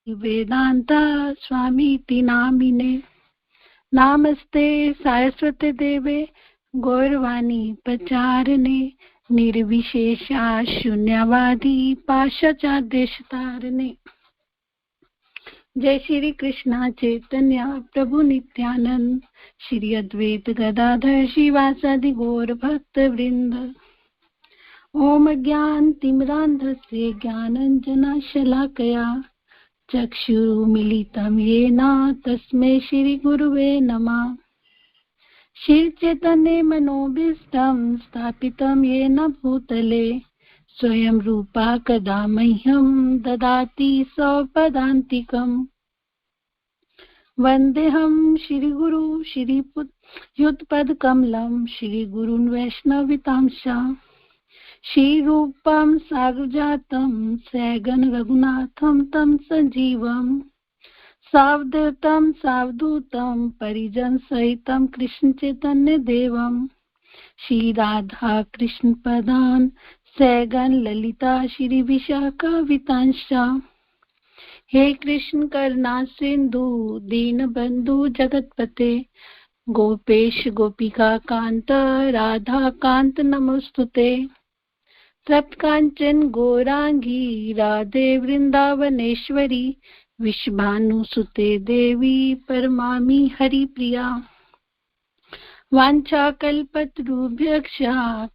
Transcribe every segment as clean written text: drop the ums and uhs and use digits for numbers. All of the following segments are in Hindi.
वेदांत स्वामीति नामिने। नमस्ते सारस्वती देवे गौरवाणी प्रचारिणे निर्विशेषा शून्यवादी पाश्चात्देशतारिणे। जय श्री कृष्ण चैतन्य प्रभु नित्यानंद श्री अद्वैत गदाधर श्रीवासादि गौर भक्त वृंद। ओम ज्ञान तिमिरान्धस्य ज्ञानाञ्जन शलाकया चक्षुरुन्मीलितं येन तस्मै श्री गुरुवे नमः। श्री चैतन्य मनोभीष्टं स्थापितं येन भूतले स्वयं रूपा कदा मह्यं ददाति स्वपदान्तिकम्। वन्देऽहं श्रीगुरु श्रीयुतपदकमलं श्रीगुरुन् वैष्णवितांश्च श्रीरूपं साग्रजातं सगन रघुनाथं तं सजीवं सावधूतं सावधूतं परिजन सहितं कृष्ण चैतन्य देवं श्री राधा कृष्ण पदान सगन ललिता श्री विशाखावितांश्च। हे कृष्ण करुणा सिंधु दीनबंधु जगतपते गोपेश गोपिका कांत राधा कांत नमोस्तुते। तत्कांचन गौरांगी राधे वृंदावनेश्वरी विश्वभानुसुते देवी परमामि हरिप्रिया। वाञ्छाकल्पतरुभ्यश्च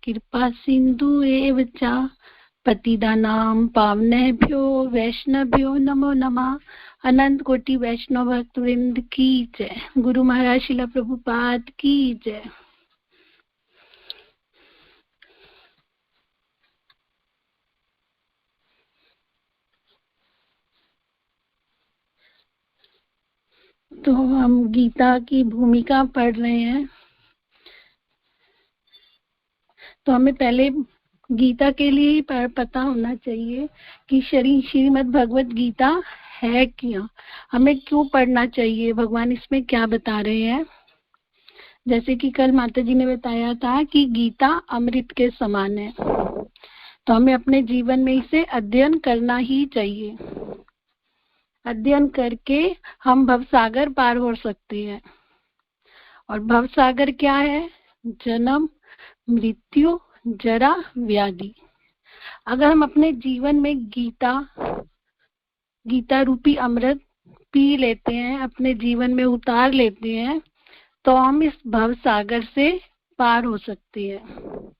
कृपा सिन्धु एव च पतितानां पावनेभ्यो वैष्णवभ्यो नमो नमः। अनंत कोटि वैष्णव भक्त वृंद की जय। गुरु महाराज श्रील प्रभुपाद की जय। तो हम गीता की भूमिका पढ़ रहे हैं। तो हमें पहले गीता के लिए ही पता होना चाहिए कि श्रीमद् भगवत गीता है क्या, हमें क्यों पढ़ना चाहिए, भगवान इसमें क्या बता रहे हैं। जैसे कि कल माता जी ने बताया था कि गीता अमृत के समान है, तो हमें अपने जीवन में इसे अध्ययन करना ही चाहिए। अध्ययन करके हम भवसागर पार हो सकते हैं। और भवसागर क्या है? जन्म मृत्यु जरा व्याधि। अगर हम अपने जीवन में गीता रूपी अमृत पी लेते हैं, अपने जीवन में उतार लेते हैं, तो हम इस भवसागर से पार हो सकते हैं।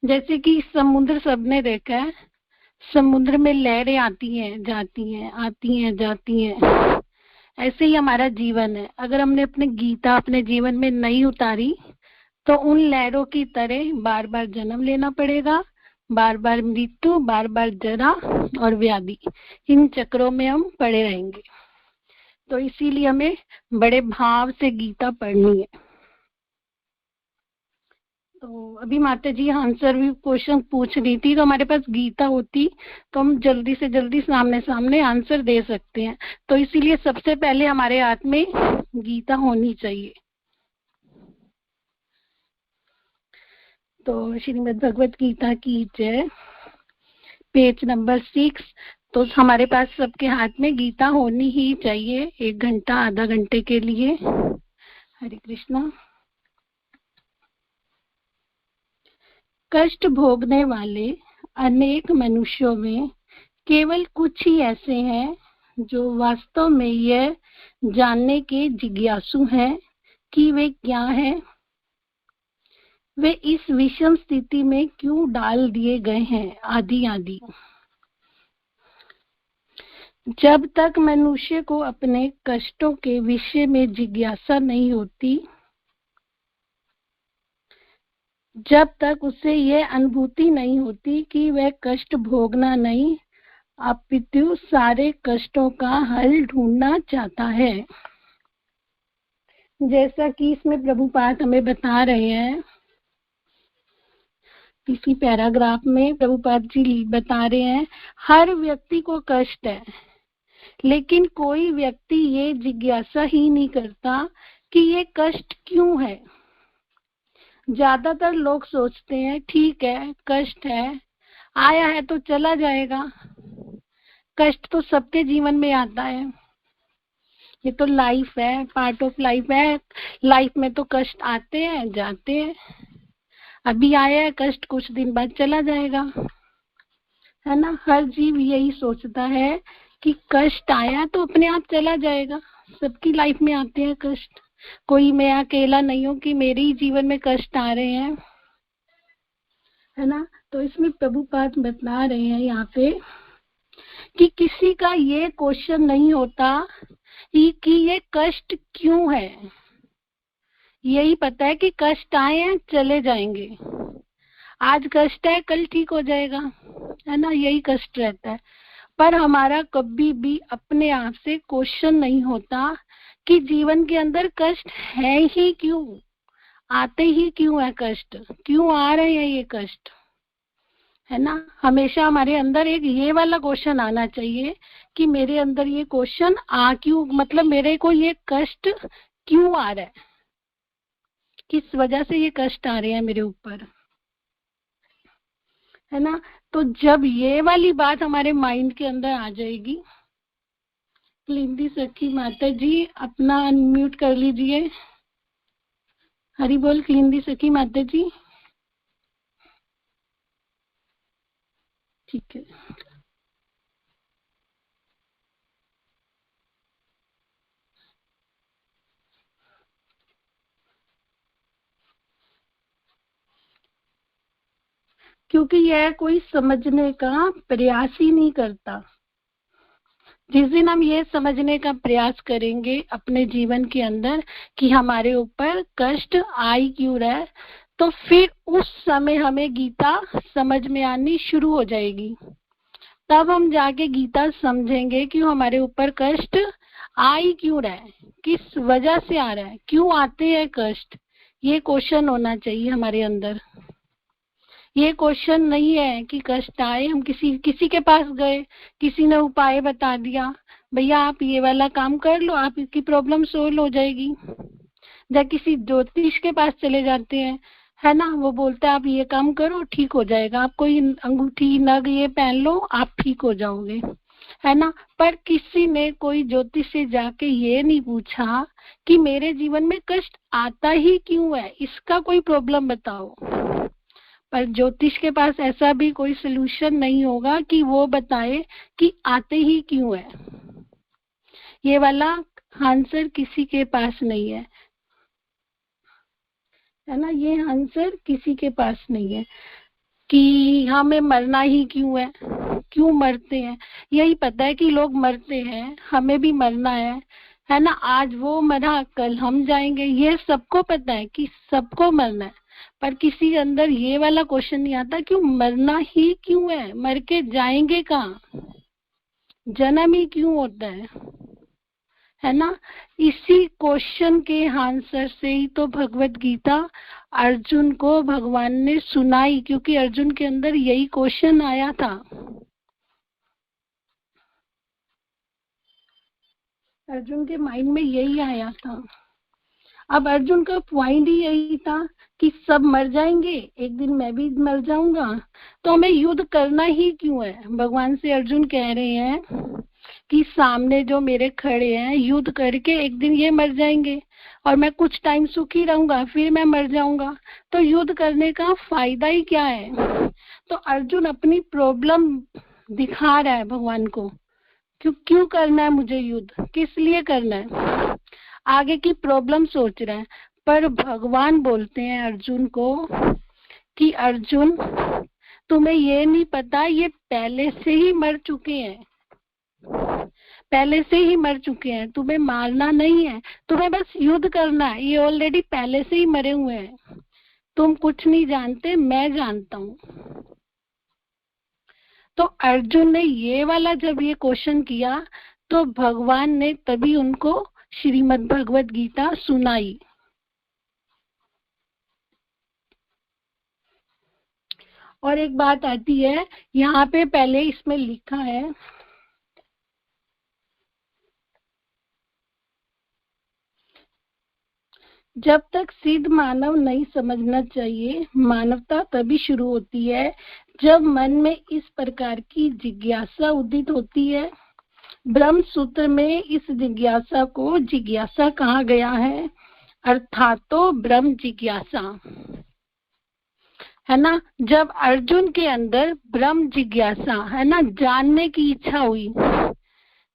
जैसे कि समुद्र सबने देखा है, समुद्र में लहरें आती हैं जाती हैं, आती हैं जाती हैं। ऐसे ही हमारा जीवन है। अगर हमने अपने गीता अपने जीवन में नहीं उतारी तो उन लहरों की तरह बार बार जन्म लेना पड़ेगा, बार बार मृत्यु, बार बार जरा और व्याधि, इन चक्रों में हम पड़े रहेंगे। तो इसीलिए हमें बड़े भाव से गीता पढ़नी है। तो अभी माता जी आंसर भी क्वेश्चन पूछ रही थी, तो हमारे पास गीता होती तो हम जल्दी से जल्दी सामने सामने आंसर दे सकते हैं। तो इसीलिए सबसे पहले हमारे हाथ में गीता होनी चाहिए। तो श्रीमद् भगवत गीता की जय। Page number 6। तो हमारे पास सबके हाथ में गीता होनी ही चाहिए, 1 घंटा आधा घंटे के लिए। हरे कृष्णा। कष्ट भोगने वाले अनेक मनुष्यों में केवल कुछ ही ऐसे हैं जो वास्तव में यह जानने के जिज्ञासु हैं कि वे क्या हैं, वे इस विषम स्थिति में क्यों डाल दिए गए हैं, आदि आदि। जब तक मनुष्य को अपने कष्टों के विषय में जिज्ञासा नहीं होती, जब तक उसे यह अनुभूति नहीं होती कि वह कष्ट भोगना नहीं अपितु सारे कष्टों का हल ढूंढना चाहता है। जैसा कि इसमें प्रभुपाद हमें बता रहे हैं, इसी पैराग्राफ में प्रभुपाद जी बता रहे हैं, हर व्यक्ति को कष्ट है, लेकिन कोई व्यक्ति ये जिज्ञासा ही नहीं करता कि ये कष्ट क्यों है। ज्यादातर लोग सोचते हैं ठीक है, कष्ट है, आया है तो चला जाएगा, कष्ट तो सबके जीवन में आता है, ये तो लाइफ है, पार्ट ऑफ लाइफ है। लाइफ में तो कष्ट आते हैं जाते हैं, अभी आया है कष्ट, कुछ दिन बाद चला जाएगा, है ना। हर जीव यही सोचता है कि कष्ट आया तो अपने आप चला जाएगा। सबकी लाइफ में आते हैं कष्ट, कोई मैं अकेला नहीं हूँ कि मेरे ही जीवन में कष्ट आ रहे हैं, है ना। तो इसमें प्रभुपाद बता रहे हैं यहाँ पे कि किसी का ये क्वेश्चन नहीं होता कि ये कष्ट क्यों है। यही पता है कि कष्ट आए हैं चले जाएंगे, आज कष्ट है कल ठीक हो जाएगा, है ना, यही कष्ट रहता है। पर हमारा कभी भी अपने आप से क्वेश्चन नहीं होता कि जीवन के अंदर कष्ट है ही क्यों, आते ही क्यों है कष्ट, क्यों आ रहे हैं ये कष्ट, है ना। हमेशा हमारे अंदर एक ये वाला क्वेश्चन आना चाहिए कि मेरे अंदर ये क्वेश्चन आ क्यों, मतलब मेरे को ये कष्ट क्यों आ रहा है, किस वजह से ये कष्ट आ रहे हैं मेरे ऊपर, है ना। तो जब ये वाली बात हमारे माइंड के अंदर आ जाएगी, क्लिंदी सखी माता जी अपना अनम्यूट कर लीजिए। हरि बोल क्लिंदी सखी माता जी। ठीक है, क्योंकि यह कोई समझने का प्रयास ही नहीं करता। जिस दिन हम ये समझने का प्रयास करेंगे अपने जीवन के अंदर कि हमारे ऊपर कष्ट आई क्यों रहा है, तो फिर उस समय हमें गीता समझ में आनी शुरू हो जाएगी। तब हम जाके गीता समझेंगे कि हमारे ऊपर कष्ट आई क्यों रहा है, किस वजह से आ रहा है, क्यों आते हैं कष्ट। ये क्वेश्चन होना चाहिए हमारे अंदर। ये क्वेश्चन नहीं है कि कष्ट आए, हम किसी के पास गए, किसी ने उपाय बता दिया, भैया आप ये वाला काम कर लो आपकी प्रॉब्लम सोल्व हो जाएगी। या किसी ज्योतिष के पास चले जाते हैं, है ना, वो बोलता है आप ये काम करो ठीक हो जाएगा, आप कोई अंगूठी नग ये पहन लो आप ठीक हो जाओगे, है ना। पर किसी ने कोई ज्योतिष से जाके ये नहीं पूछा कि मेरे जीवन में कष्ट आता ही क्यों है, इसका कोई प्रॉब्लम बताओ। पर ज्योतिष के पास ऐसा भी कोई सलूशन नहीं होगा कि वो बताए कि आते ही क्यों है। ये वाला आंसर किसी के पास नहीं है ना, ये आंसर किसी के पास नहीं है कि हमें मरना ही क्यों है, क्यों मरते हैं। यही पता है कि लोग मरते हैं, हमें भी मरना है ना। आज वो मरा कल हम जाएंगे, ये सबको पता है कि सबको मरना है। पर किसी के अंदर ये वाला क्वेश्चन नहीं आता क्यों मरना ही क्यों है, मर के जाएंगे कहाँ, जन्म ही क्यों होता है ना। इसी क्वेश्चन के आंसर से ही तो भगवत गीता अर्जुन को भगवान ने सुनाई, क्योंकि अर्जुन के अंदर यही क्वेश्चन आया था। अर्जुन के माइंड में यही आया था। अब अर्जुन का पॉइंट ही यही था कि सब मर जाएंगे, एक दिन मैं भी मर जाऊंगा, तो हमें युद्ध करना ही क्यों है। भगवान से अर्जुन कह रहे हैं कि सामने जो मेरे खड़े हैं युद्ध करके एक दिन ये मर जाएंगे और मैं कुछ टाइम सुखी रहूंगा फिर मैं मर जाऊंगा, तो युद्ध करने का फायदा ही क्या है। तो अर्जुन अपनी प्रॉब्लम दिखा रहा है भगवान को, क्यों करना है मुझे युद्ध, किस लिए करना है, आगे की प्रॉब्लम सोच रहा है। पर भगवान बोलते हैं अर्जुन को कि अर्जुन तुम्हें ये नहीं पता ये पहले से ही मर चुके हैं, पहले से ही मर चुके हैं, तुम्हें मारना नहीं है, तुम्हें बस युद्ध करना है, ये ऑलरेडी पहले से ही मरे हुए हैं, तुम कुछ नहीं जानते मैं जानता हूँ। तो अर्जुन ने ये वाला जब ये क्वेश्चन किया तो भगवान ने तभी उनको श्रीमद् भगवत गीता सुनाई। और एक बात आती है यहाँ पे, पहले इसमें लिखा है जब तक सिद्ध मानव नहीं समझना चाहिए, मानवता तभी शुरू होती है जब मन में इस प्रकार की जिज्ञासा उदित होती है। ब्रह्म सूत्र में इस जिज्ञासा को जिज्ञासा कहा गया है, अर्थात तो ब्रह्म जिज्ञासा, है ना। जब अर्जुन के अंदर ब्रह्म जिज्ञासा, है ना, जानने की इच्छा हुई,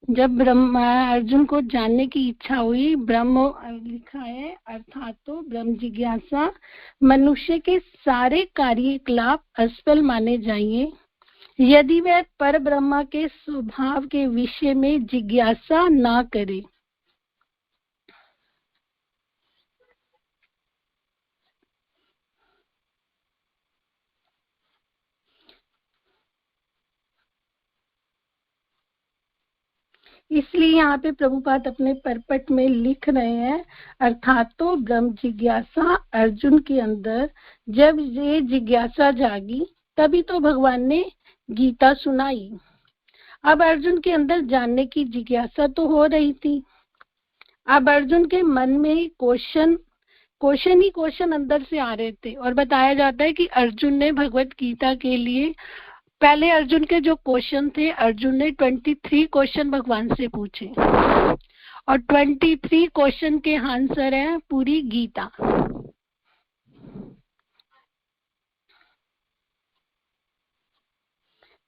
जब अर्जुन को जानने की इच्छा हुई, ब्रह्म लिखा है अर्थात तो ब्रह्म जिज्ञासा, मनुष्य के सारे कार्यकलाप असफल माने जाएंगे यदि वह पर ब्रह्मा के स्वभाव के विषय में जिज्ञासा ना करे। इसलिए यहाँ पे प्रभुपाद अपने परपट में लिख रहे हैं, अर्थात तो ब्रह्म जिज्ञासा अर्जुन के अंदर जब ये जिज्ञासा जागी तभी तो भगवान ने गीता सुनाई। अब अर्जुन के अंदर जानने की जिज्ञासा तो हो रही थी, अब अर्जुन के मन में क्वेश्चन अंदर से आ रहे थे। और बताया जाता है कि अर्जुन ने भगवत गीता के लिए, पहले अर्जुन के जो क्वेश्चन थे, अर्जुन ने 23 क्वेश्चन भगवान से पूछे और 23 क्वेश्चन के आंसर है पूरी गीता।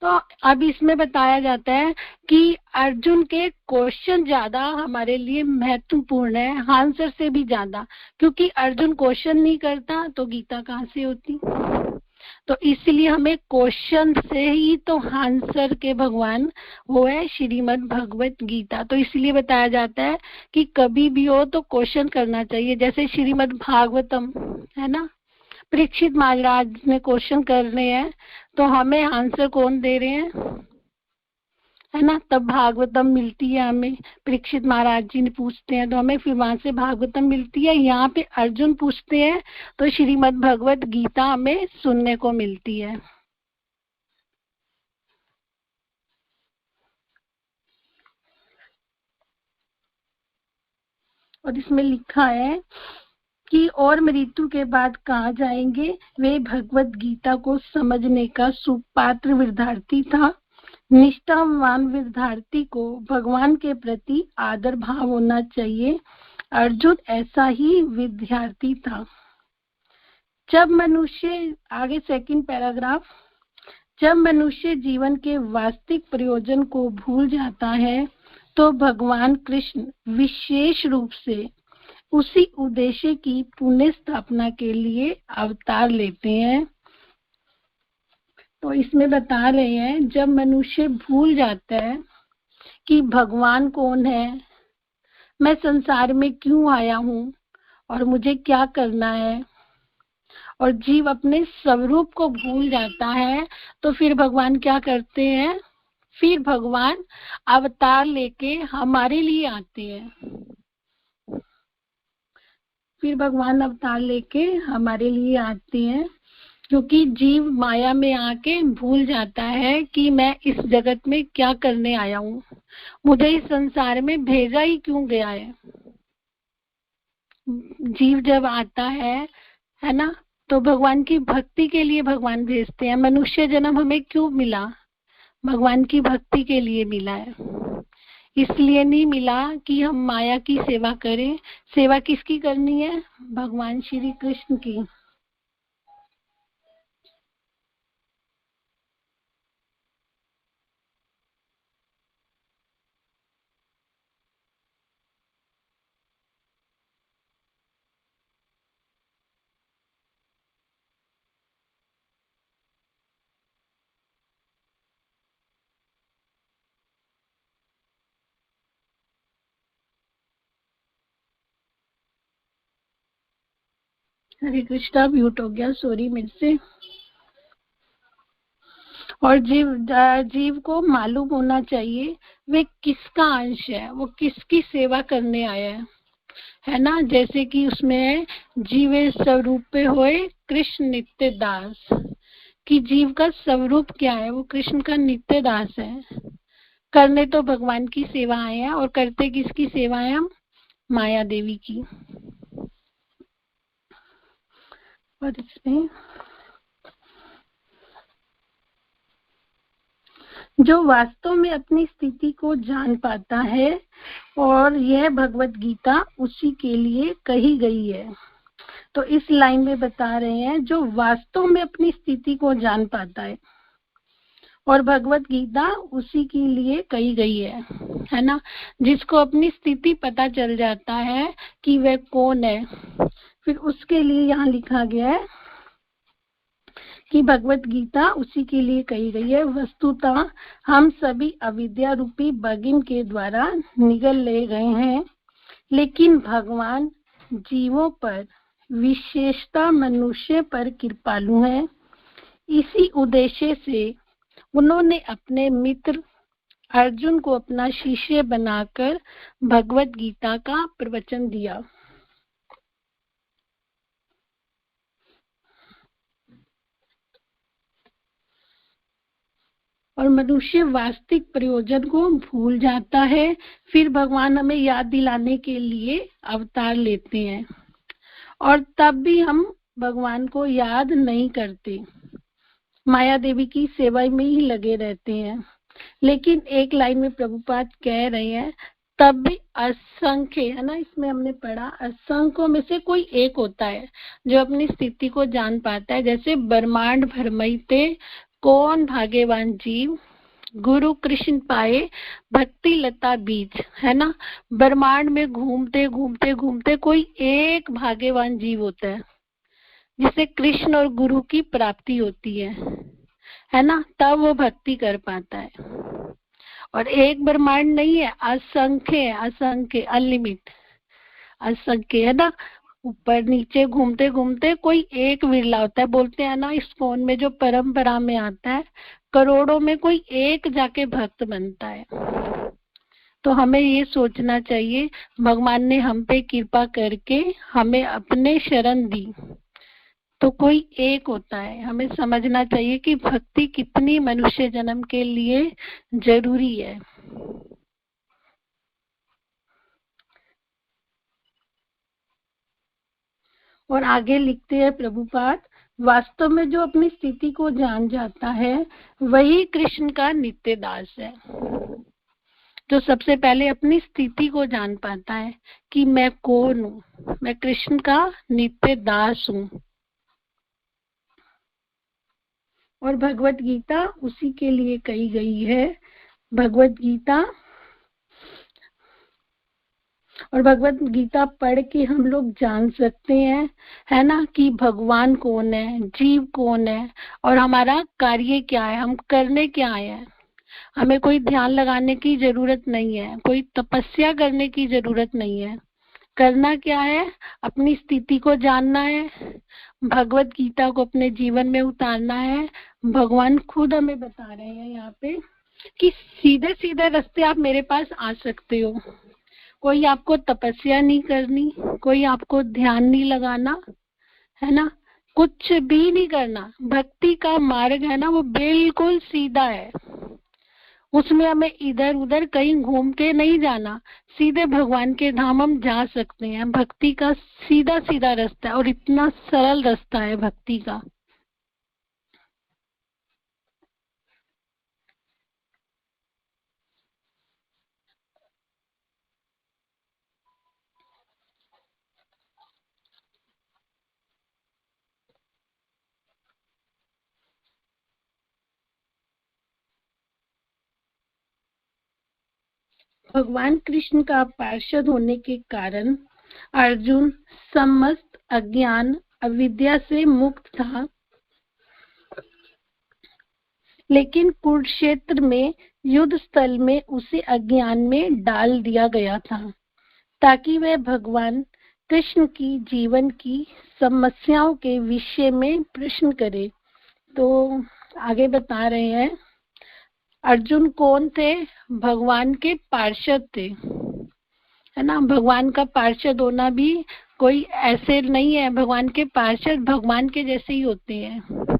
तो अब इसमें बताया जाता है कि अर्जुन के क्वेश्चन ज्यादा हमारे लिए महत्वपूर्ण है आंसर से भी ज्यादा, क्योंकि अर्जुन क्वेश्चन नहीं करता तो गीता कहाँ से होती। तो इसलिए हमें क्वेश्चन से ही तो आंसर के भगवान वो है श्रीमद् भगवत गीता। तो इसलिए बताया जाता है कि कभी भी हो तो क्वेश्चन करना चाहिए। जैसे श्रीमद् भागवतम है ना, परीक्षित महाराज ने क्वेश्चन कर रहे हैं तो हमें आंसर कौन दे रहे हैं, है ना, तब भागवतम मिलती है हमें। परीक्षित महाराज जी ने पूछते हैं तो हमें फिर वहां से भागवतम मिलती है। यहाँ पे अर्जुन पूछते हैं तो श्रीमद् भगवत गीता हमें सुनने को मिलती है। और इसमें लिखा है कि और मृत्यु के बाद कहाँ जाएंगे, वे भगवत गीता को समझने का सुपात्र विद्यार्थी था। निष्ठावान विद्यार्थी को भगवान के प्रति आदर भाव होना चाहिए। अर्जुन ऐसा ही विद्यार्थी था। जब मनुष्य, आगे सेकंड पैराग्राफ, जब मनुष्य जीवन के वास्तविक प्रयोजन को भूल जाता है तो भगवान कृष्ण विशेष रूप से उसी उद्देश्य की पुण्य स्थापना के लिए अवतार लेते हैं। तो इसमें बता रहे हैं जब मनुष्य भूल जाता है कि भगवान कौन है, मैं संसार में क्यों आया हूँ और मुझे क्या करना है, और जीव अपने स्वरूप को भूल जाता है तो फिर भगवान क्या करते हैं, फिर भगवान अवतार लेके हमारे लिए आते हैं। फिर भगवान अवतार लेके हमारे लिए आते हैं, क्योंकि जीव माया में आके भूल जाता है कि मैं इस जगत में क्या करने आया हूँ, मुझे इस संसार में भेजा ही क्यों गया है। जीव जब आता है ना, तो भगवान की भक्ति के लिए भगवान भेजते हैं। मनुष्य जन्म हमें क्यों मिला, भगवान की भक्ति के लिए मिला है। इसलिए नहीं मिला कि हम माया की सेवा करें। सेवा किसकी करनी है, भगवान श्री कृष्ण की। हरे कृष्णा, म्यूट हो गया, सॉरी मेरे से। और जीव को मालूम होना चाहिए वे किसका अंश है, वो किसकी सेवा करने आया है ना। जैसे कि उसमें जीवे स्वरूप होए कृष्ण नित्य दास, कि जीव का स्वरूप क्या है, वो कृष्ण का नित्य दास है। करने तो भगवान की सेवा आए हैं, और करते किसकी सेवा है हम, माया देवी की। और इसमें जो वास्तव में अपनी स्थिति को जान पाता है, और यह भगवत गीता उसी के लिए कही गई है। तो इस लाइन में बता रहे हैं जो वास्तव में अपनी स्थिति को जान पाता है, और भगवत गीता उसी के लिए कही गई है ना। जिसको अपनी स्थिति पता चल जाता है कि वह कौन है, फिर उसके लिए यहाँ लिखा गया है कि भगवत गीता उसी के लिए कही गई है। वस्तुतः हम सभी अविद्या रूपी बगिन के द्वारा निगल ले गए हैं, लेकिन भगवान जीवों पर, विशेषता मनुष्य पर कृपालु है। इसी उद्देश्य से उन्होंने अपने मित्र अर्जुन को अपना शिष्य बनाकर भगवत गीता का प्रवचन दिया। और मनुष्य वास्तविक प्रयोजन को भूल जाता है। फिर भगवान हमें याद दिलाने के लिए अवतार लेते हैं, और तब भी हम भगवान को याद नहीं करते, माया देवी की सेवा में ही लगे रहते हैं। लेकिन एक लाइन में प्रभुपाद कह रहे हैं, तब भी असंख्य, है ना, इसमें हमने पढ़ा असंख्यों में से कोई एक होता है जो अपनी स्थिति को जान पाता है। जैसे ब्रह्मांड भरमैते कौन भाग्यवान जीव, गुरु कृष्ण पाए भक्ति लता बीज, है ना। ब्रह्मांड में घूमते घूमते घूमते कोई एक भाग्यवान जीव होता है जिसे कृष्ण और गुरु की प्राप्ति होती है ना, तब वो भक्ति कर पाता है। और एक ब्रह्मांड नहीं है, असंख्य है, असंख्य, अनलिमिट, असंख्य, है ना। ऊपर नीचे घूमते घूमते कोई एक विरला होता है। बोलते हैं ना, इस कौन में जो परंपरा में आता है, करोड़ों में कोई एक जाके भक्त बनता है। तो हमें ये सोचना चाहिए, भगवान ने हम पे कृपा करके हमें अपने शरण दी, तो कोई एक होता है। हमें समझना चाहिए कि भक्ति कितनी मनुष्य जन्म के लिए जरूरी है। और आगे लिखते हैं प्रभुपाद, वास्तव में जो अपनी स्थिति को जान जाता है वही कृष्ण का नित्य दास है। जो सबसे पहले अपनी स्थिति को जान पाता है कि मैं कौन हूँ, मैं कृष्ण का नित्य दास हूँ। और भगवत गीता उसी के लिए कही गई है। भगवत गीता, और भगवत गीता पढ़ के हम लोग जान सकते हैं, है ना, कि भगवान कौन है, जीव कौन है, और हमारा कार्य क्या है, हम करने क्या आए हैं। हमें कोई ध्यान लगाने की जरूरत नहीं है, कोई तपस्या करने की जरूरत नहीं है। करना क्या है, अपनी स्थिति को जानना है, भगवत गीता को अपने जीवन में उतारना है। भगवान खुद हमें बता रहे हैं यहाँ पे कि सीधे सीधे रास्ते आप मेरे पास आ सकते हो। कोई आपको तपस्या नहीं करनी, कोई आपको ध्यान नहीं लगाना, है ना, कुछ भी नहीं करना। भक्ति का मार्ग है ना, वो बिल्कुल सीधा है। उसमें हमें इधर उधर कहीं घूम के नहीं जाना, सीधे भगवान के धाम हम जा सकते हैं। भक्ति का सीधा सीधा रास्ता है, और इतना सरल रास्ता है भक्ति का। भगवान कृष्ण का पार्षद होने के कारण अर्जुन समस्त अज्ञान अविद्या से मुक्त था, लेकिन कुरुक्षेत्र में युद्ध स्थल में उसे अज्ञान में डाल दिया गया था, ताकि वह भगवान कृष्ण की जीवन की समस्याओं के विषय में प्रश्न करे। तो आगे बता रहे हैं, अर्जुन कौन थे, भगवान के पार्षद थे, है ना। भगवान का पार्षद होना भी कोई ऐसे नहीं है, भगवान के पार्षद भगवान के जैसे ही होते हैं।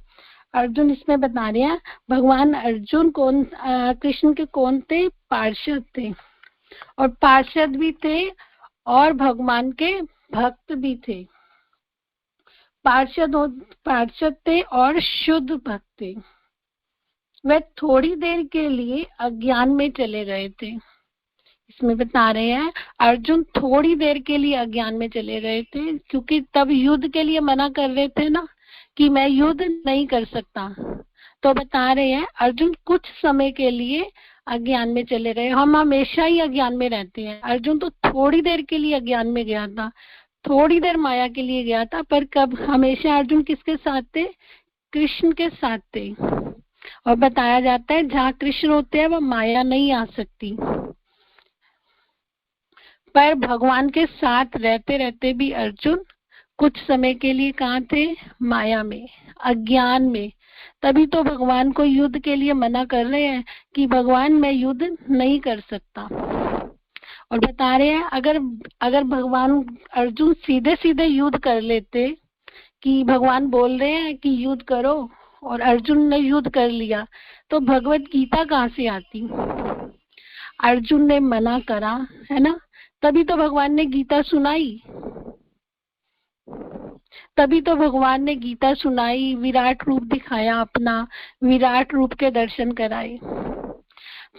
अर्जुन इसमें बता रहे हैं, भगवान अर्जुन कौन, कृष्ण के कौन थे, पार्षद थे, और पार्षद भी थे और भगवान के भक्त भी थे। पार्षद थे और शुद्ध भक्त थे। वे थोड़ी देर के लिए अज्ञान में चले गए थे। इसमें बता रहे हैं अर्जुन थोड़ी देर के लिए अज्ञान में चले गए थे, क्योंकि तब युद्ध के लिए मना कर रहे थे ना कि मैं युद्ध नहीं कर सकता। तो बता रहे हैं अर्जुन कुछ समय के लिए अज्ञान में चले गए। हम हमेशा ही अज्ञान में रहते हैं। अर्जुन तो थोड़ी देर के लिए अज्ञान में गया था, थोड़ी देर माया के लिए गया था, पर कब हमेशा अर्जुन किसके साथ थे? कृष्ण के साथ थे। और बताया जाता है जहाँ कृष्ण होते हैं वह माया नहीं आ सकती। पर भगवान के साथ रहते रहते भी अर्जुन कुछ समय के लिए कहाँ थे? माया में, अज्ञान में। तभी तो भगवान को युद्ध के लिए मना कर रहे हैं कि भगवान मैं युद्ध नहीं कर सकता। और बता रहे हैं अगर भगवान अर्जुन सीधे सीधे युद्ध कर लेते, कि भगवान बोल रहे हैं कि युद्ध करो और अर्जुन ने युद्ध कर लिया, तो भगवत गीता कहाँ से आती? अर्जुन ने मना करा है ना, तभी तो भगवान ने गीता सुनाई। तभी तो भगवान ने गीता सुनाई, विराट रूप दिखाया अपना, विराट रूप के दर्शन कराए।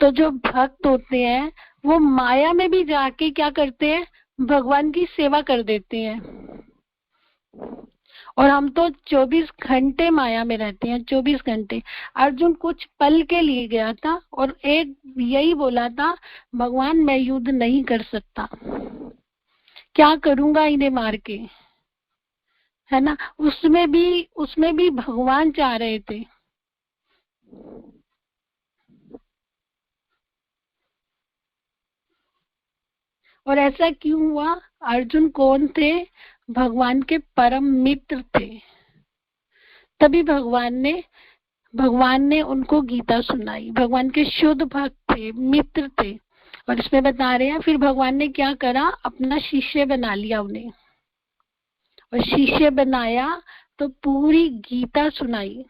तो जो भक्त होते हैं वो माया में भी जाके क्या करते हैं? भगवान की सेवा कर देते हैं। और हम तो 24 घंटे माया में रहते हैं, 24 घंटे। अर्जुन कुछ पल के लिए गया था और एक यही बोला था, भगवान मैं युद्ध नहीं कर सकता, क्या करूंगा इन्हें मार के, है ना। उसमें भी भगवान चाह रहे थे। और ऐसा क्यों हुआ? अर्जुन कौन थे? भगवान के परम मित्र थे। तभी भगवान ने उनको गीता सुनाई। भगवान के शुद्ध भक्त थे, मित्र थे। और इसमें बता रहे हैं फिर भगवान ने क्या करा? अपना शिष्य बना लिया उन्हें। और शिष्य बनाया तो पूरी गीता सुनाई।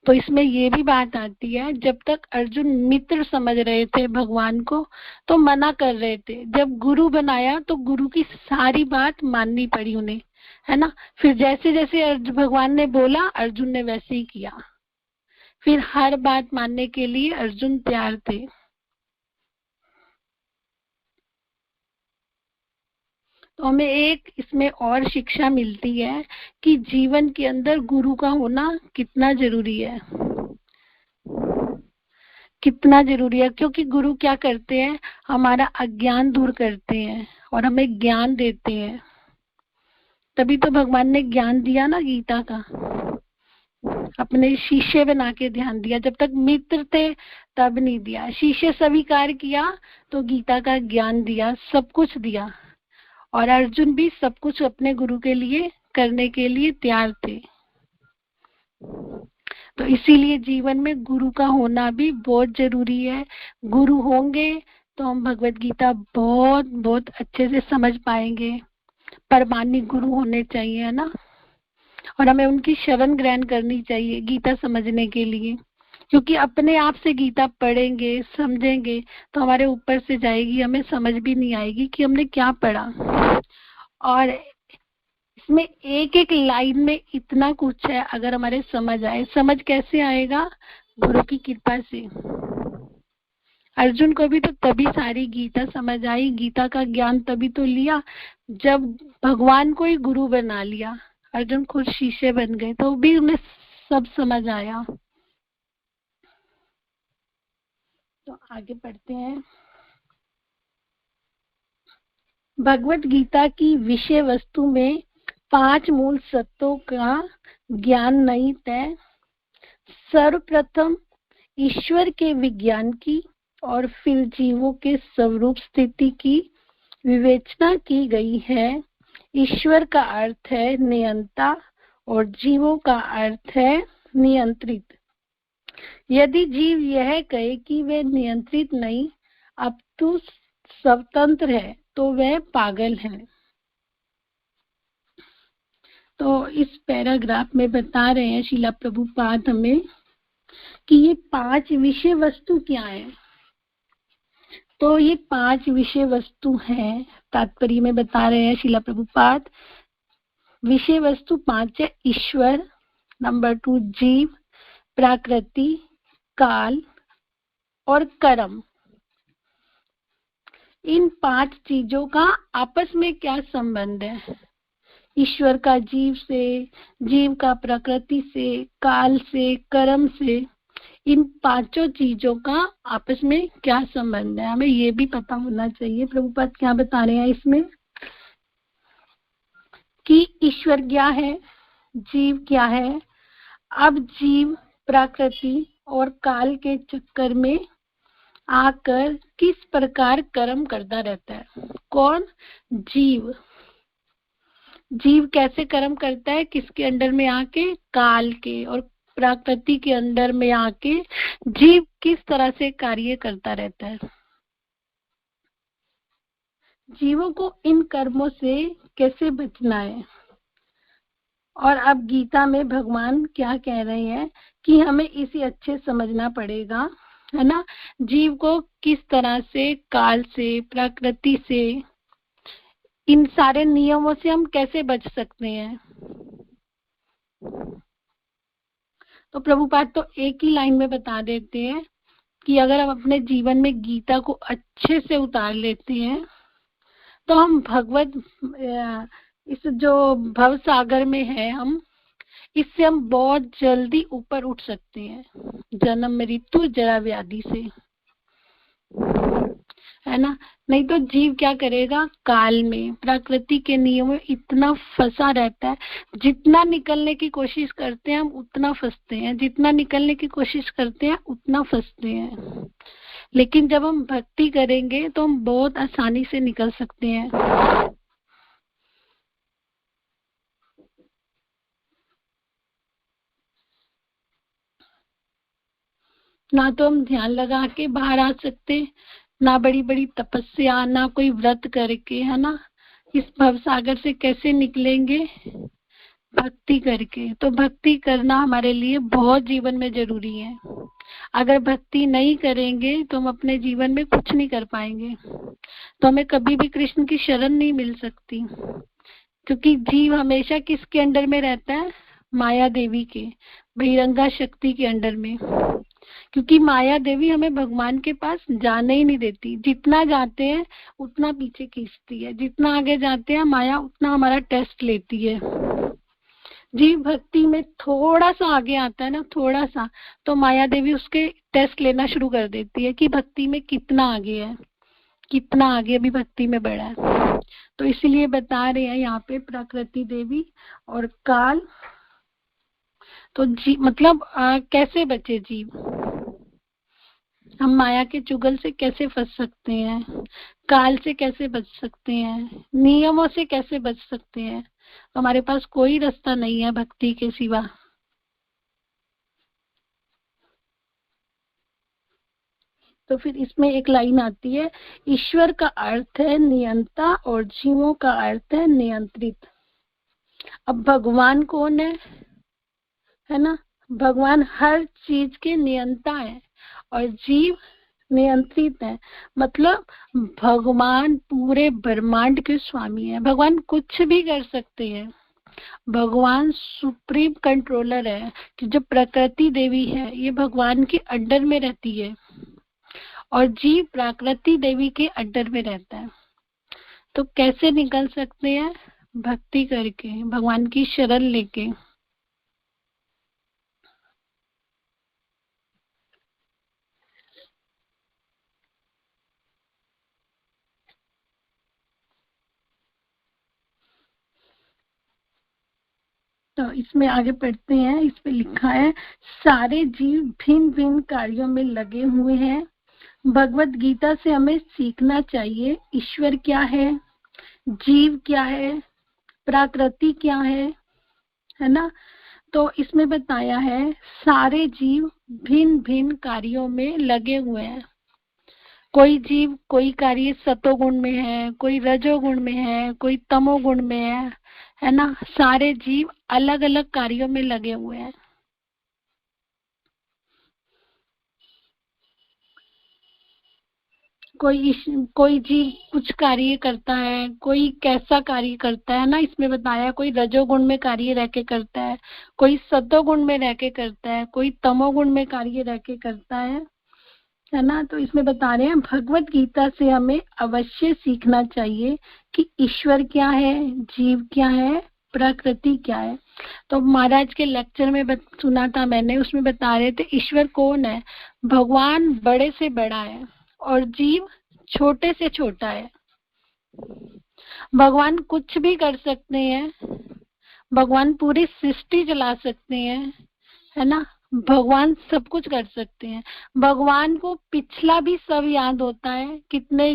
तो इसमें ये भी बात आती है, जब तक अर्जुन मित्र समझ रहे थे भगवान को तो मना कर रहे थे। जब गुरु बनाया तो गुरु की सारी बात माननी पड़ी उन्हें, है ना। फिर जैसे जैसे भगवान ने बोला अर्जुन ने वैसे ही किया। फिर हर बात मानने के लिए अर्जुन तैयार थे। तो हमें एक इसमें और शिक्षा मिलती है कि जीवन के अंदर गुरु का होना कितना जरूरी है, कितना जरूरी है। क्योंकि गुरु क्या करते हैं? हमारा अज्ञान दूर करते हैं और हमें ज्ञान देते हैं। तभी तो भगवान ने ज्ञान दिया ना गीता का, अपने शिष्य बना के ध्यान दिया। जब तक मित्र थे तब नहीं दिया। शिष्य स्वीकार किया तो गीता का ज्ञान दिया, सब कुछ दिया। और अर्जुन भी सब कुछ अपने गुरु के लिए करने के लिए तैयार थे। तो इसीलिए जीवन में गुरु का होना भी बहुत जरूरी है। गुरु होंगे तो हम भगवत गीता बहुत बहुत अच्छे से समझ पाएंगे। परमानिक गुरु होने चाहिए, है ना। और हमें उनकी शरण ग्रहण करनी चाहिए गीता समझने के लिए। क्योंकि अपने आप से गीता पढ़ेंगे समझेंगे तो हमारे ऊपर से जाएगी, हमें समझ भी नहीं आएगी कि हमने क्या पढ़ा। और इसमें एक एक लाइन में इतना कुछ है, अगर हमारे समझ आए। समझ कैसे आएगा? गुरु की कृपा से। अर्जुन को भी तो तभी सारी गीता समझ आई, गीता का ज्ञान तभी तो लिया जब भगवान को ही गुरु बना लिया। अर्जुन खुद शिष्य बन गए तो भी उन्हें सब समझ आया। तो आगे पढ़ते हैं। भगवत गीता की विषय वस्तु में 5 मूल सत्यों का ज्ञान निहित है। सर्वप्रथम ईश्वर के विज्ञान की और फिर जीवों के स्वरूप स्थिति की विवेचना की गई है। ईश्वर का अर्थ है नियंता और जीवों का अर्थ है नियंत्रित। यदि जीव यह कहे कि वे नियंत्रित नहीं अपितु स्वतंत्र है तो वह पागल है। तो इस पैराग्राफ में बता रहे हैं शीला प्रभुपाद हमें कि ये 5 विषय वस्तु क्या है। तो ये 5 विषय वस्तु हैं, तात्पर्य में बता रहे हैं शिला प्रभुपाद। विषय वस्तु 5 है, ईश्वर, नंबर 2 जीव, प्रकृति, काल और कर्म। इन 5 चीजों का आपस में क्या संबंध है? ईश्वर का जीव से, जीव का प्रकृति से, काल से, कर्म से, इन 5 चीजों का आपस में क्या संबंध है, हमें ये भी पता होना चाहिए। प्रभुपाद क्या बता रहे हैं इसमें कि ईश्वर क्या है, जीव क्या है। अब जीव प्रकृति और काल के चक्कर में आकर किस प्रकार कर्म करता रहता है? कौन? जीव। जीव कैसे कर्म करता है? किसके अंडर में आके? काल के और प्रकृति के अंदर में आके जीव किस तरह से कार्य करता रहता है। जीवों को इन कर्मों से कैसे बचना है? और अब गीता में भगवान क्या कह रहे हैं कि हमें इसे अच्छे समझना पड़ेगा, है ना। जीव को किस तरह से, काल से, प्रकृति से, इन सारे नियमों से हम कैसे बच सकते हैं। तो प्रभुपाद तो एक ही लाइन में बता देते हैं कि अगर हम अपने जीवन में गीता को अच्छे से उतार लेते हैं तो हम भगवत इस जो भव सागर में है, हम इससे हम बहुत जल्दी ऊपर उठ सकते हैं, जन्म मृत्यु जरा व्याधि से, है ना। नहीं तो जीव क्या करेगा? काल में, प्रकृति के नियम में इतना फंसा रहता है, जितना निकलने की कोशिश करते हैं हम उतना फंसते हैं, जितना निकलने की कोशिश करते हैं उतना फंसते हैं। लेकिन जब हम भक्ति करेंगे तो हम बहुत आसानी से निकल सकते हैं। ना तो हम ध्यान लगा के बाहर आ सकते, ना बड़ी बड़ी तपस्या, ना कोई व्रत करके, है ना। इस भव सागर से कैसे निकलेंगे? भक्ति करके। तो भक्ति करना हमारे लिए बहुत जीवन में जरूरी है। अगर भक्ति नहीं करेंगे तो हम अपने जीवन में कुछ नहीं कर पाएंगे, तो हमें कभी भी कृष्ण की शरण नहीं मिल सकती। क्योंकि जीव हमेशा किसके अंडर में रहता है? माया देवी के, बहिरंगा शक्ति के अंडर में। क्योंकि माया देवी हमें भगवान के पास जाने ही नहीं देती, जितना जाते हैं उतना पीछे खींचती है, जितना आगे जाते हैं माया उतना हमारा टेस्ट लेती है। जीव भक्ति में थोड़ा सा आगे आता है ना, थोड़ा सा, तो माया देवी उसके टेस्ट लेना शुरू कर देती है कि भक्ति में कितना आगे है, कितना आगे भी भक्ति में बढ़ा है। तो इसलिए बता रहे हैं यहाँ पे प्रकृति देवी और काल। तो मतलब कैसे बचे जीव? हम माया के चुगल से कैसे फंस सकते हैं, काल से कैसे बच सकते हैं, नियमों से कैसे बच सकते हैं? हमारे पास कोई रास्ता नहीं है भक्ति के सिवा। तो फिर इसमें एक लाइन आती है, ईश्वर का अर्थ है नियंता और जीवों का अर्थ है नियंत्रित। अब भगवान कौन है ना। भगवान हर चीज के नियंता है और जीव नियंत्रित है। मतलब भगवान पूरे ब्रह्मांड के स्वामी है, भगवान कुछ भी कर सकते हैं। भगवान सुप्रीम कंट्रोलर है कि जो प्रकृति देवी है ये भगवान के अंडर में रहती है और जीव प्रकृति देवी के अंडर में रहता है। तो कैसे निकल सकते हैं? भक्ति करके, भगवान की शरण लेके। तो इसमें आगे पढ़ते हैं, इस पे लिखा है, सारे जीव भिन्न भिन्न कार्यों में लगे हुए हैं। भगवत गीता से हमें सीखना चाहिए ईश्वर क्या है, जीव क्या है, प्रकृति क्या है ना। तो इसमें बताया है सारे जीव भिन्न भिन्न कार्यों में लगे हुए हैं। कोई जीव कोई कार्य सतोगुण में है, कोई रजोगुण में है, कोई तमोगुण में है ना। सारे जीव अलग अलग कार्यों में लगे हुए हैं। कोई जीव कुछ कार्य करता है, कोई कैसा कार्य करता है ना, इसमें बताया कोई रजोगुण में कार्य रह के करता है, कोई सतोगुण में रह के करता है, कोई तमोगुण में कार्य रह के करता है ना। तो इसमें बता रहे हैं भगवत गीता से हमें अवश्य सीखना चाहिए कि ईश्वर क्या है, जीव क्या है, प्रकृति क्या है। तो महाराज के लेक्चर में सुना था मैंने, उसमें बता रहे थे ईश्वर कौन है। भगवान बड़े से बड़ा है और जीव छोटे से छोटा है। भगवान कुछ भी कर सकते हैं, भगवान पूरी सृष्टि चला सकते हैं, है ना। भगवान सब कुछ कर सकते हैं। भगवान को पिछला भी सब याद होता है, कितने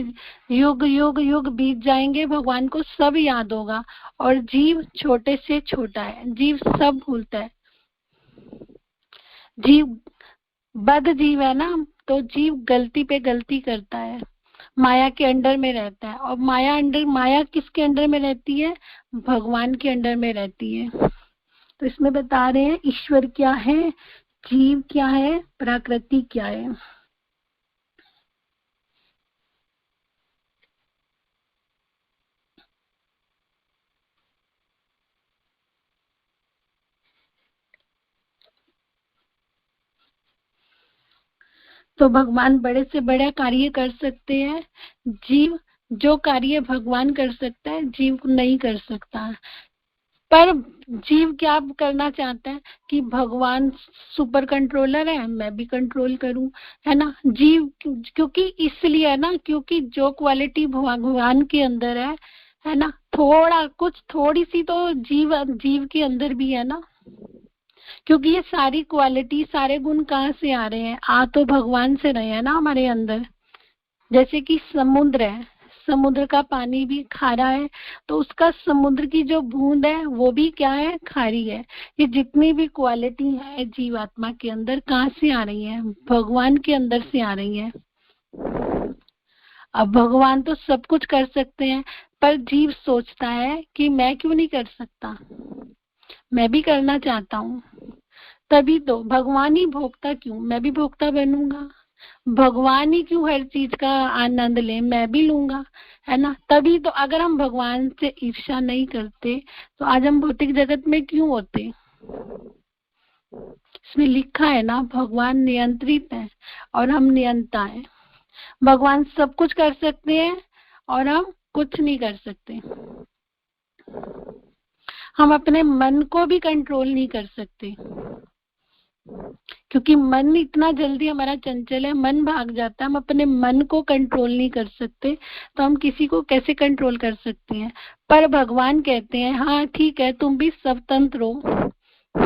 युग युग युग बीत जाएंगे भगवान को सब याद होगा। और जीव छोटे से छोटा है, जीव सब भूलता है। जीव बद्ध जीव है ना, तो जीव गलती पे गलती करता है, माया के अंडर में रहता है। और माया किसके अंडर में रहती है, भगवान के अंडर में रहती है। तो इसमें बता रहे हैं ईश्वर क्या है, जीव क्या है, प्रकृति क्या है। तो भगवान बड़े से बड़ा कार्य कर सकते हैं, जीव जो कार्य भगवान कर सकता है जीव नहीं कर सकता। पर जीव क्या करना चाहता है कि भगवान सुपर कंट्रोलर है, मैं भी कंट्रोल करूं, है ना। जीव क्योंकि इसलिए है ना, क्योंकि जो क्वालिटी भगवान के अंदर है ना, थोड़ी सी तो जीव के अंदर भी है ना। क्योंकि ये सारी क्वालिटी सारे गुण कहाँ से आ रहे हैं, आ तो भगवान से रहे हैं ना हमारे अंदर। जैसे कि समुद्र है, समुद्र का पानी भी खारा है, तो उसका समुद्र की जो बूंद है वो भी क्या है, खारी है। ये जितनी भी क्वालिटी है जीवात्मा के अंदर कहाँ से आ रही है, भगवान के अंदर से आ रही है। अब भगवान तो सब कुछ कर सकते हैं, पर जीव सोचता है कि मैं क्यों नहीं कर सकता, मैं भी करना चाहता हूँ। तभी तो भगवान ही भोगता क्यों, मैं भी भोगता बनूंगा। भगवान ही क्यों हर चीज का आनंद ले, मैं भी लूंगा, है ना। तभी तो अगर हम भगवान से ईर्ष्या नहीं करते तो आज हम भौतिक जगत में क्यों होते। इसमें लिखा है ना भगवान नियंत्रित है और हम नियंता है। भगवान सब कुछ कर सकते हैं और हम कुछ नहीं कर सकते। हम अपने मन को भी कंट्रोल नहीं कर सकते, क्योंकि मन इतना जल्दी हमारा चंचल है, मन भाग जाता है। हम अपने मन को कंट्रोल नहीं कर सकते, तो हम किसी को कैसे कंट्रोल कर सकते हैं। पर भगवान कहते हैं हाँ ठीक है, तुम भी स्वतंत्र हो,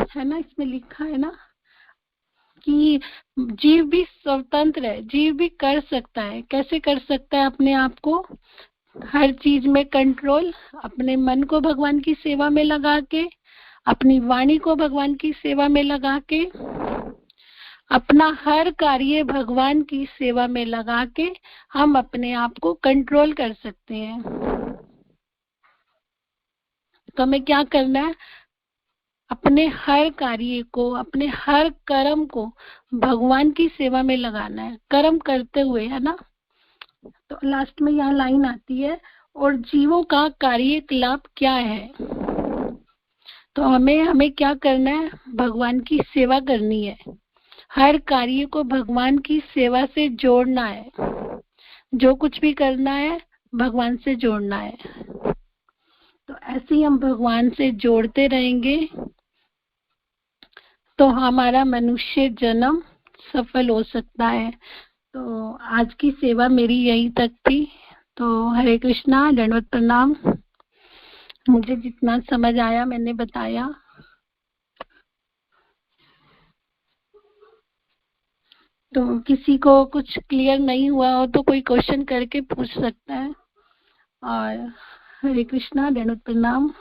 है ना। इसमें लिखा है ना कि जीव भी स्वतंत्र है, जीव भी कर सकता है। कैसे कर सकता है, अपने आप को हर चीज में कंट्रोल, अपने मन को भगवान की सेवा में लगा के, अपनी वाणी को भगवान की सेवा में लगा के, अपना हर कार्य भगवान की सेवा में लगा के हम अपने आप को कंट्रोल कर सकते हैं। तो हमें क्या करना है, अपने हर कार्य को, अपने हर कर्म को भगवान की सेवा में लगाना है, कर्म करते हुए, है ना। तो लास्ट में यहाँ लाइन आती है, और जीवों का कार्यकलाप क्या है। तो हमें क्या करना है, भगवान की सेवा करनी है, हर कार्य को भगवान की सेवा से जोड़ना है। जो कुछ भी करना है भगवान से जोड़ना है। तो ऐसे ही हम भगवान से जोड़ते रहेंगे तो हमारा मनुष्य जन्म सफल हो सकता है। तो आज की सेवा मेरी यही तक थी। तो हरे कृष्णा, दंडवत प्रणाम। मुझे जितना समझ आया मैंने बताया। तो किसी को कुछ क्लियर नहीं हुआ हो तो कोई क्वेश्चन करके पूछ सकता है। और हरे कृष्णा, दंडवत प्रणाम।